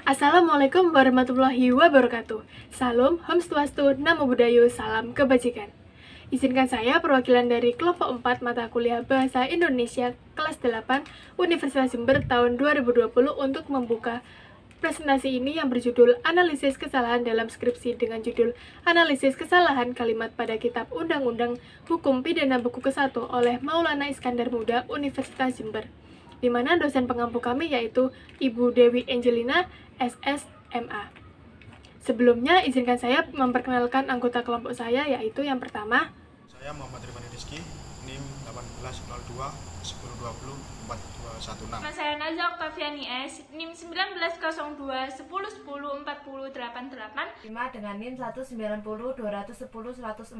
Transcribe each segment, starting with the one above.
Assalamualaikum warahmatullahi wabarakatuh. Salam, Om Swastiastu, Namo Buddhaya, salam kebajikan. Izinkan saya perwakilan dari kelompok 4 mata kuliah Bahasa Indonesia kelas 8 Universitas Jember tahun 2020 untuk membuka presentasi ini yang berjudul Analisis Kesalahan dalam Skripsi dengan judul Analisis Kesalahan Kalimat pada Kitab Undang-Undang Hukum Pidana Buku ke-1 oleh Maulana Iskandar Muda Universitas Jember, di mana dosen pengampu kami yaitu Ibu Dewi Angelina, SSMA. Sebelumnya, izinkan saya memperkenalkan anggota kelompok saya, yaitu yang pertama, saya Muhammad Rimani Rizky, NIM 1802 1020 4216. Nama saya Naza Oktaviani S, NIM 1902 1010 4088. 5 dengan NIM 190 210 104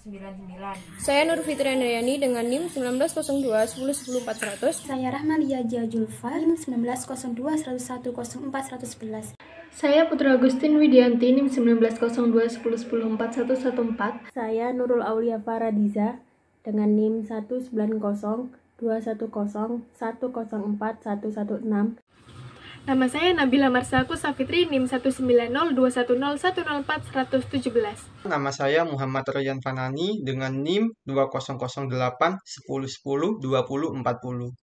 099. Saya Nur Fitri Andriani dengan NIM 1902 1010 400. Saya Rahmalia Julfa, NIM 1902 101 04 111. saya Putra Agustin Widianti, NIM 1902 1010 4114. Saya Nurul Aulia Faradiza dengan NIM 190 210 104 116. Nama saya Nabila Marsaku Safitri, NIM 190 210 104 117. Nama saya Muhammad Royan Fanani dengan NIM 2008 1010 20 40.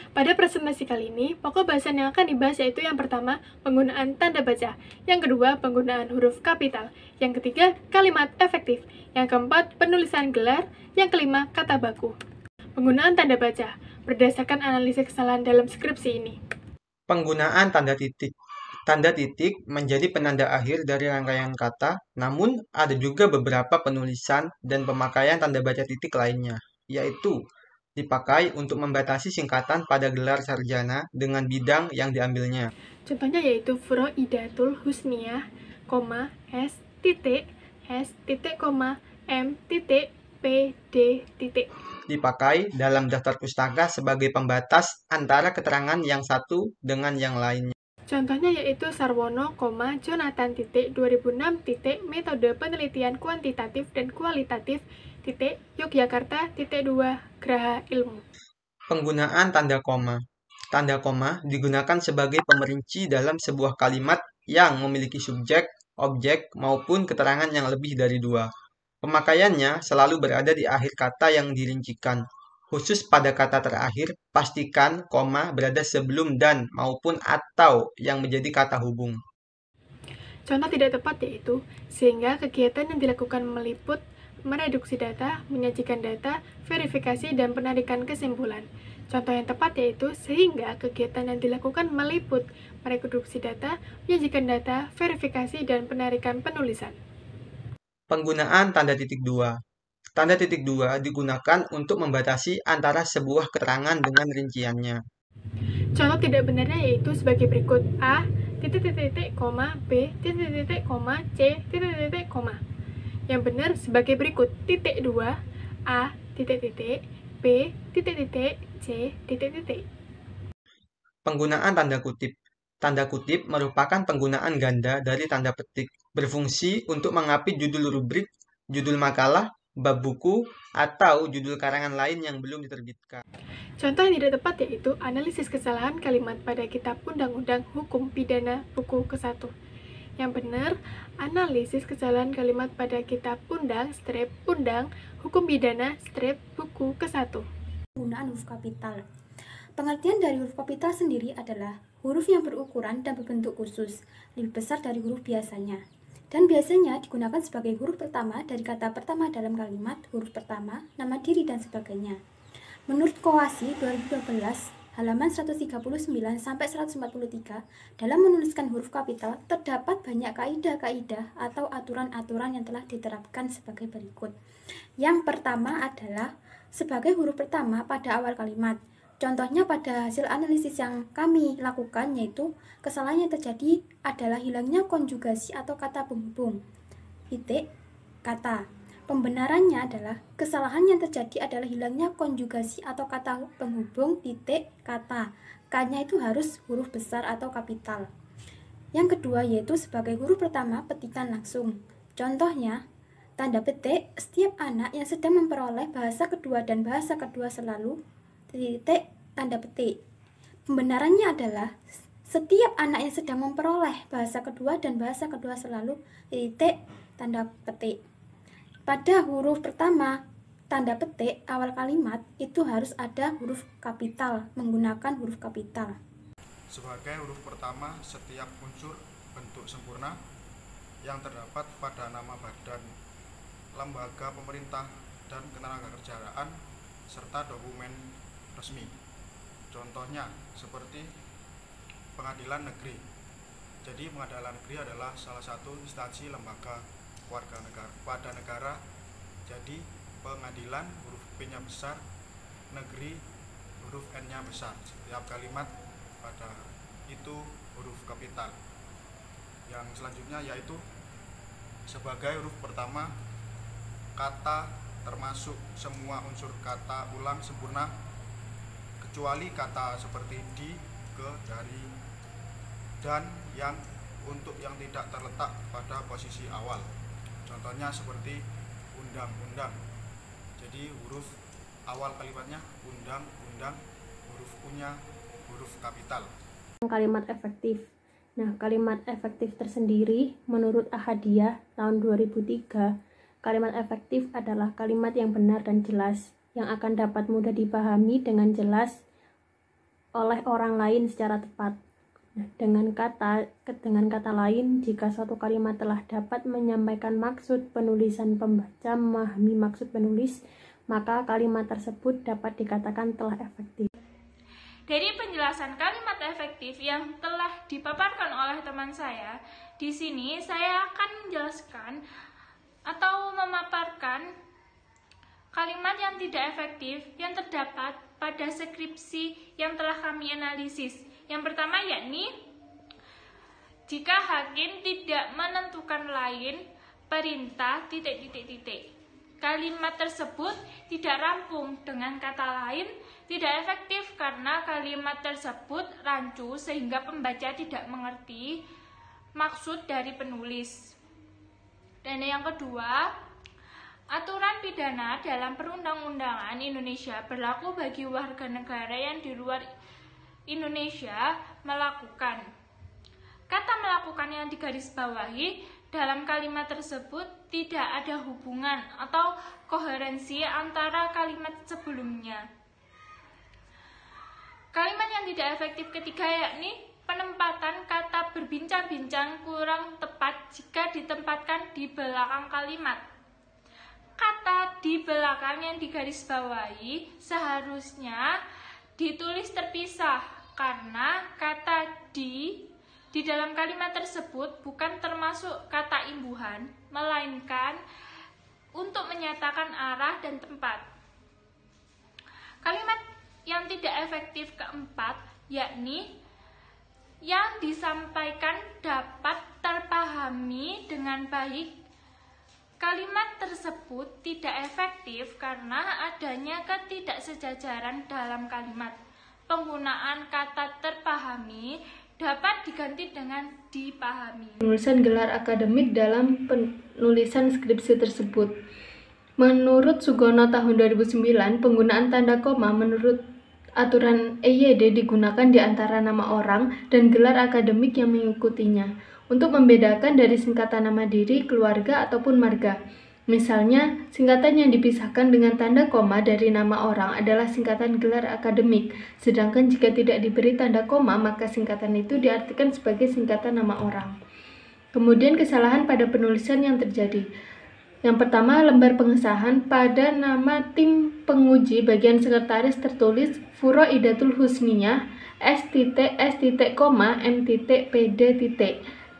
Pada presentasi kali ini, pokok bahasan yang akan dibahas yaitu yang pertama, penggunaan tanda baca, yang kedua, penggunaan huruf kapital, yang ketiga, kalimat efektif, yang keempat, penulisan gelar, yang kelima, kata baku. Penggunaan tanda baca, berdasarkan analisis kesalahan dalam skripsi ini. Penggunaan tanda titik. Tanda titik menjadi penanda akhir dari rangkaian kata, namun ada juga beberapa penulisan dan pemakaian tanda baca titik lainnya, yaitu dipakai untuk membatasi singkatan pada gelar sarjana dengan bidang yang diambilnya. Contohnya yaitu Furoidatul Husniyah, S, M, PD, Dipakai dalam daftar pustaka sebagai pembatas antara keterangan yang satu dengan yang lainnya. Contohnya yaitu Sarwono, Jonathan, 2006, metode penelitian kuantitatif dan kualitatif, Yogyakarta, 2, Graha Ilmu. Penggunaan tanda koma. Tanda koma digunakan sebagai pemerinci dalam sebuah kalimat yang memiliki subjek, objek, maupun keterangan yang lebih dari dua. Pemakaiannya selalu berada di akhir kata yang dirincikan. Khusus pada kata terakhir, pastikan koma berada sebelum dan maupun atau yang menjadi kata hubung. Contoh tidak tepat yaitu, sehingga kegiatan yang dilakukan meliput mereduksi data, menyajikan data, verifikasi, dan penarikan kesimpulan. Contoh yang tepat yaitu, sehingga kegiatan yang dilakukan meliput mereduksi data, menyajikan data, verifikasi, dan penarikan penulisan. Penggunaan tanda titik dua. Tanda titik dua digunakan untuk membatasi antara sebuah keterangan dengan rinciannya. Contoh tidak benarnya yaitu sebagai berikut: A, B, C, Yang benar sebagai berikut: titik 2, A, B, C, Penggunaan tanda kutip. Tanda kutip merupakan penggunaan ganda dari tanda petik, berfungsi untuk mengapit judul rubrik, judul makalah, bab buku, atau judul karangan lain yang belum diterbitkan. Contoh yang tidak tepat yaitu analisis kesalahan kalimat pada Kitab Undang-Undang Hukum Pidana Buku ke-1. Yang benar, analisis kesalahan kalimat pada Kitab Undang Hukum Pidana Buku ke-1. Penggunaan huruf kapital. Pengertian dari huruf kapital sendiri adalah huruf yang berukuran dan berbentuk khusus, lebih besar dari huruf biasanya. Dan biasanya digunakan sebagai huruf pertama dari kata pertama dalam kalimat, huruf pertama, nama diri, dan sebagainya. Menurut Kowasi 2012, halaman 139-143, dalam menuliskan huruf kapital, terdapat banyak kaidah-kaidah atau aturan-aturan yang telah diterapkan sebagai berikut. Yang pertama adalah sebagai huruf pertama pada awal kalimat. Contohnya pada hasil analisis yang kami lakukan yaitu kesalahan yang terjadi adalah hilangnya konjugasi atau kata penghubung, titik, kata. Pembenarannya adalah kesalahan yang terjadi adalah hilangnya konjugasi atau kata penghubung, titik, kata. K-nya itu harus huruf besar atau kapital. Yang kedua yaitu sebagai huruf pertama petikan langsung. Contohnya, tanda petik, setiap anak yang sedang memperoleh bahasa kedua dan bahasa kedua selalu, titik, tanda petik. Pembenarannya adalah Setiap anak yang sedang memperoleh bahasa kedua dan bahasa kedua selalu titik tanda petik. Pada huruf pertama tanda petik awal kalimat itu harus ada huruf kapital, menggunakan huruf kapital. Sebagai huruf pertama setiap unsur bentuk sempurna yang terdapat pada nama badan, lembaga pemerintah, dan ketenagakerjaan serta dokumen resmi. Contohnya seperti pengadilan negeri. Jadi pengadilan negeri adalah salah satu instansi lembaga warga negara pada negara. Jadi pengadilan huruf P-nya besar, negeri huruf N-nya besar. Setiap kalimat pada itu huruf kapital. Yang selanjutnya yaitu sebagai huruf pertama kata termasuk semua unsur kata ulang sempurna kecuali kata seperti di, ke, dari, dan yang untuk yang tidak terletak pada posisi awal. Contohnya seperti undang-undang. Jadi huruf awal kalimatnya undang-undang, huruf U-nya huruf kapital. Kalimat efektif. Nah, kalimat efektif tersendiri menurut Ahadiyah tahun 2003, kalimat efektif adalah kalimat yang benar dan jelas, yang akan dapat mudah dipahami dengan jelas oleh orang lain secara tepat. Dengan kata lain, jika suatu kalimat telah dapat menyampaikan maksud penulisan pembaca memahami maksud penulis, maka kalimat tersebut dapat dikatakan telah efektif. Dari penjelasan kalimat efektif yang telah dipaparkan oleh teman saya, di sini saya akan menjelaskan atau memaparkan kalimat yang tidak efektif yang terdapat pada skripsi yang telah kami analisis. Yang pertama yakni jika hakim tidak menentukan lain perintah ... Kalimat tersebut tidak rampung, dengan kata lain tidak efektif karena kalimat tersebut rancu sehingga pembaca tidak mengerti maksud dari penulis. Dan yang kedua, aturan pidana dalam perundang-undangan Indonesia berlaku bagi warga negara yang di luar Indonesia melakukan. Kata melakukan yang digarisbawahi dalam kalimat tersebut tidak ada hubungan atau koherensi antara kalimat sebelumnya. Kalimat yang tidak efektif ketiga yakni penempatan kata berbincang-bincang kurang tepat jika ditempatkan di belakang kalimat. Kata di belakang yang digarisbawahi seharusnya ditulis terpisah karena kata di dalam kalimat tersebut bukan termasuk kata imbuhan, melainkan untuk menyatakan arah dan tempat. Kalimat yang tidak efektif keempat yakni yang disampaikan dapat terpahami dengan baik. Kalimat tersebut tidak efektif karena adanya ketidaksejajaran dalam kalimat. Penggunaan kata terpahami dapat diganti dengan dipahami. Penulisan gelar akademik dalam penulisan skripsi tersebut. Menurut Sugono tahun 2009, penggunaan tanda koma menurut aturan EYD digunakan di antara nama orang dan gelar akademik yang mengikutinya untuk membedakan dari singkatan nama diri, keluarga, ataupun marga. Misalnya, singkatan yang dipisahkan dengan tanda koma dari nama orang adalah singkatan gelar akademik, sedangkan jika tidak diberi tanda koma, maka singkatan itu diartikan sebagai singkatan nama orang. Kemudian kesalahan pada penulisan yang terjadi. Yang pertama, lembar pengesahan pada nama tim penguji bagian sekretaris tertulis Furoidatul Husniyah S.S.M.Pd.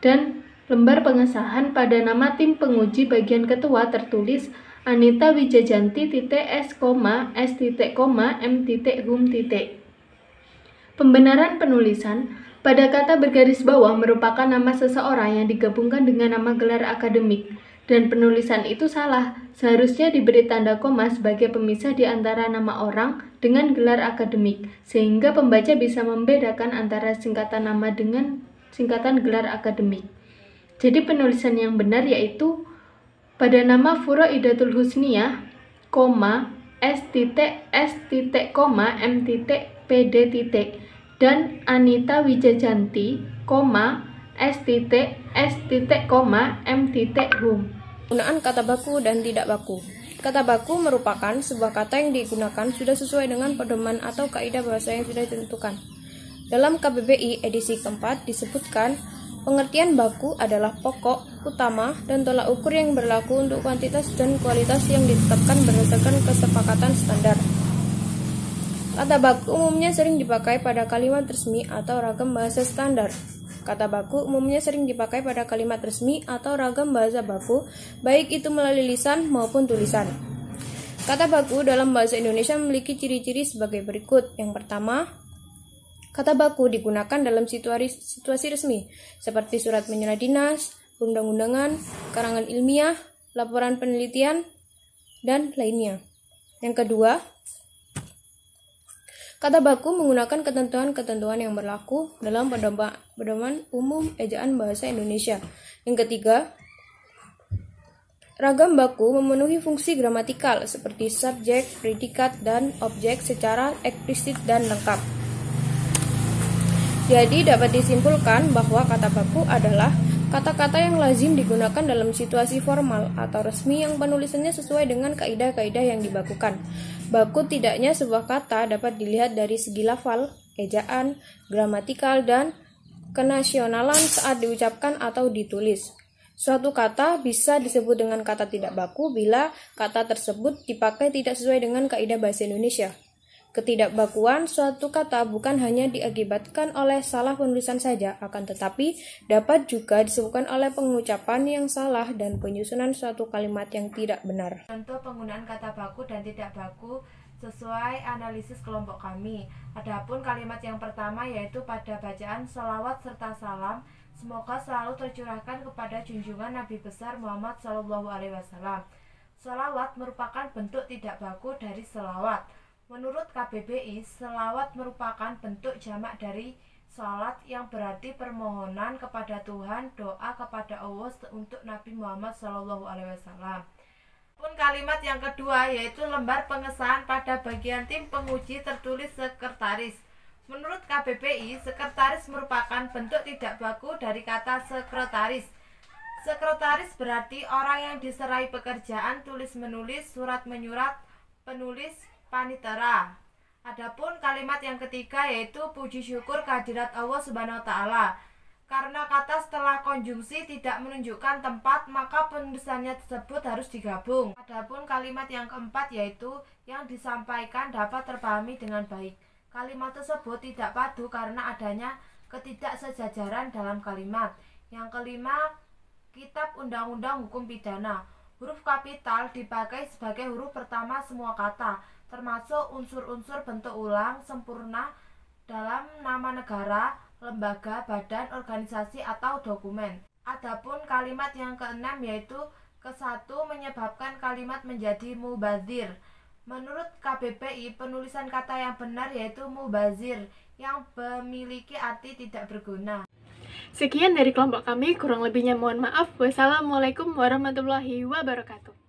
Dan lembar pengesahan pada nama tim penguji bagian ketua tertulis Anita Wijajanti S.S.M.Hum. Pembenaran penulisan pada kata bergaris bawah merupakan nama seseorang yang digabungkan dengan nama gelar akademik, dan penulisan itu salah. Seharusnya diberi tanda koma sebagai pemisah di antara nama orang dengan gelar akademik, sehingga pembaca bisa membedakan antara singkatan nama dengan singkatan gelar akademik. Jadi penulisan yang benar yaitu pada nama Furoidatul Husniyah, S.S.M.Pd. dan Anita Wijajanti, S.S.M. Hum. Penggunaan kata baku dan tidak baku. Kata baku merupakan sebuah kata yang digunakan sudah sesuai dengan pedoman atau kaidah bahasa yang sudah ditentukan. Dalam KBBI edisi keempat disebutkan, pengertian baku adalah pokok, utama, dan tolak ukur yang berlaku untuk kuantitas dan kualitas yang ditetapkan berdasarkan kesepakatan standar. Kata baku umumnya sering dipakai pada kalimat resmi atau ragam bahasa standar. Kata baku umumnya sering dipakai pada kalimat resmi atau ragam bahasa baku, baik itu melalui lisan maupun tulisan. Kata baku dalam bahasa Indonesia memiliki ciri-ciri sebagai berikut. Yang pertama, kata baku digunakan dalam situasi resmi, seperti surat menyurat dinas, undang-undangan, karangan ilmiah, laporan penelitian, dan lainnya. Yang kedua, kata baku menggunakan ketentuan-ketentuan yang berlaku dalam pedoman umum ejaan bahasa Indonesia. Yang ketiga, ragam baku memenuhi fungsi gramatikal seperti subjek, predikat, dan objek secara eksplisit dan lengkap. Jadi dapat disimpulkan bahwa kata baku adalah kata-kata yang lazim digunakan dalam situasi formal atau resmi yang penulisannya sesuai dengan kaidah-kaidah yang dibakukan. Baku tidaknya sebuah kata dapat dilihat dari segi lafal, ejaan, gramatikal, dan kenasionalan saat diucapkan atau ditulis. Suatu kata bisa disebut dengan kata tidak baku bila kata tersebut dipakai tidak sesuai dengan kaidah bahasa Indonesia. Ketidakbakuan suatu kata bukan hanya diakibatkan oleh salah penulisan saja, akan tetapi dapat juga disebabkan oleh pengucapan yang salah dan penyusunan suatu kalimat yang tidak benar. Contoh penggunaan kata baku dan tidak baku sesuai analisis kelompok kami. Adapun kalimat yang pertama yaitu pada bacaan sholawat serta salam, semoga selalu tercurahkan kepada junjungan Nabi besar Muhammad SAW. Sholawat merupakan bentuk tidak baku dari selawat. Menurut KBBI, selawat merupakan bentuk jamak dari salat yang berarti permohonan kepada Tuhan, doa kepada Allah untuk Nabi Muhammad SAW. Pun kalimat yang kedua yaitu lembar pengesahan pada bagian tim penguji tertulis sekretaris. Menurut KBBI, sekretaris merupakan bentuk tidak baku dari kata sekretaris. Sekretaris berarti orang yang diserai pekerjaan tulis-menulis, surat-menyurat, penulis, panitera. Adapun kalimat yang ketiga yaitu puji syukur kehadirat Allah Subhanahu wa taala. Karena kata setelah konjungsi tidak menunjukkan tempat, maka penulisannya tersebut harus digabung. Adapun kalimat yang keempat yaitu yang disampaikan dapat terpahami dengan baik. Kalimat tersebut tidak padu karena adanya ketidaksejajaran dalam kalimat. Yang kelima, Kitab Undang-Undang Hukum Pidana. Huruf kapital dipakai sebagai huruf pertama semua kata, termasuk unsur-unsur bentuk ulang sempurna dalam nama negara, lembaga, badan, organisasi, atau dokumen. Adapun kalimat yang keenam yaitu kesatu menyebabkan kalimat menjadi mubazir. Menurut KBBI, penulisan kata yang benar yaitu mubazir yang memiliki arti tidak berguna. Sekian dari kelompok kami, kurang lebihnya mohon maaf. Wassalamualaikum warahmatullahi wabarakatuh.